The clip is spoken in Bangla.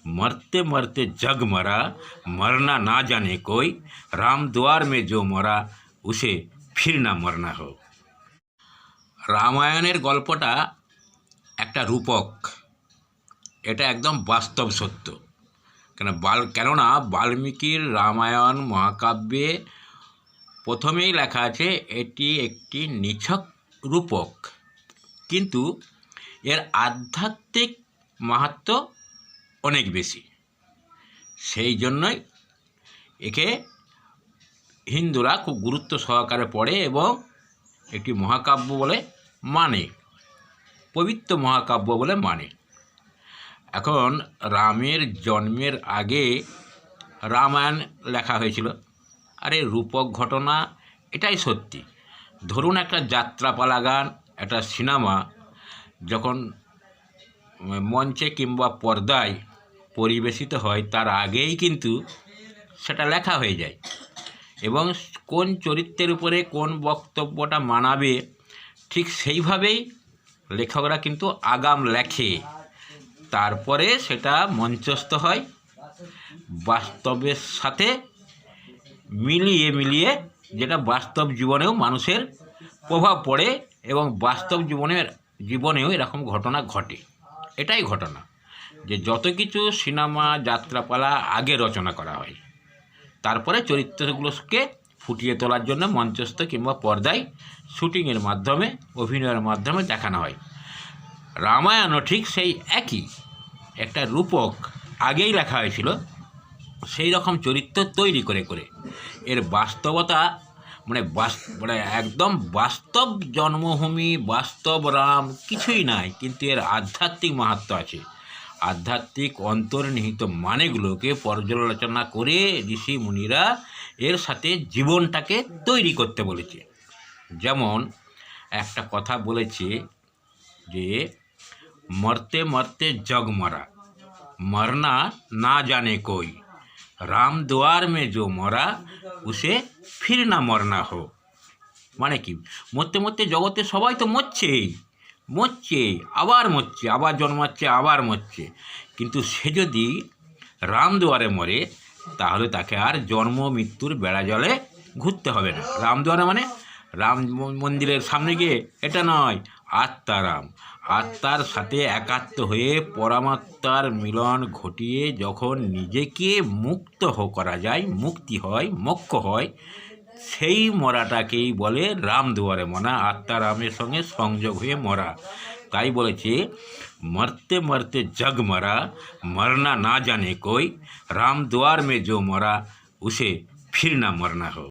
मरते मरते जग मरा, मरना ना जाने कोई, राम द्वार में जो मरा उसे फिर ना मरना हो। রামায়ণের গল্পটা একটা রূপক, এটা একদম বাস্তব সত্য। কেননা বাল্মীকির রামায়ণ মহাকাব্যে প্রথমেই লেখা আছে এটি একটি নিছক রূপক, কিন্তু এর আধ্যাত্মিক মাহাত্ম্য অনেক বেশি। সেই জন্যই একে হিন্দুরা খুব গুরুত্ব সহকারে পড়ে এবং একটি মহাকাব্য বলে মানে, পবিত্র মহাকাব্য বলে মানে। এখন রামের জন্মের আগে রামায়ণ লেখা হয়েছিল, আরে রূপক ঘটনা এটাই সত্যি। ধরুন একটা যাত্রাপালা গান, একটা সিনেমা যখন মঞ্চে কিংবা পর্দায় পরিবেশিত হয় তার আগেই কিন্তু সেটা লেখা হয়ে যায় এবং কোন চরিত্রের উপরে কোন বক্তব্যটা মানাবে ঠিক সেইভাবেই লেখকরা কিন্তু আগাম লেখে, তারপরে সেটা মঞ্চস্থ হয়, বাস্তবের সাথে মিলিয়ে যেটা বাস্তব জীবনেও মানুষের প্রভাব পড়ে এবং বাস্তব জীবনেও এরকম ঘটনা ঘটে। এটাই ঘটনা, যে যত কিছু সিনেমা যাত্রাপালা আগে রচনা করা হয়, তারপরে চরিত্রগুলোকে ফুটিয়ে তোলার জন্য মঞ্চস্থ কিংবা পর্দায় শুটিংয়ের মাধ্যমে, অভিনয়ের মাধ্যমে দেখানো হয়। রামায়ণও ঠিক সেই একই, একটা রূপক আগেই লেখা হয়েছিল, সেই রকম চরিত্র তৈরি করে এর বাস্তবতা মানে একদম বাস্তব জন্মভূমি, বাস্তব রাম কিছুই নাই, কিন্তু এর আধ্যাত্মিক মাহাত্ম্য আছে। আধ্যাত্মিক অন্তর্নিহিত মানেগুলোকে পর্যালোচনা করে ঋষি মুনিরা এর সাথে জীবনটাকে তৈরি করতে বলেছে। যেমন একটা কথা বলেছে যে মরতে মরতে জগ মরা, মরনা না জানে কোই, রাম দুয়ার মে जो মরা উসে ফির না মরনা হো। মানে কি, মরতে মরতে জগতে সবাই তো মরছে, আবার জন্মাচ্ছে, আবার মরছে, কিন্তু সে যদি রাম দুয়ারে মরে তাহলে তাকে আর জন্ম মৃত্যুর বেড়া জলে ঘুরতে হবে না। রাম দুয়ারে মানে রাম মন্দিরের সামনে গিয়ে এটা নয়, আত্মারাম, আত্মার সাথে একাত্ম হয়ে পরমাত্মার মিলন ঘটিয়ে যখন নিজেকে মুক্ত করা যায়, মুক্তি হয়, মোক্ষ হয়, সেই মরাটাকেই বলে রাম দুয়ারে মরা, আত্মারামের সঙ্গে সংযোগ হয়ে মরা। তাই বলেছে মরতে মরতে জগ মরা, মরনা না জানে কোই, রাম দুয়ার মে जो মরা উসে ফির না মরনা হো।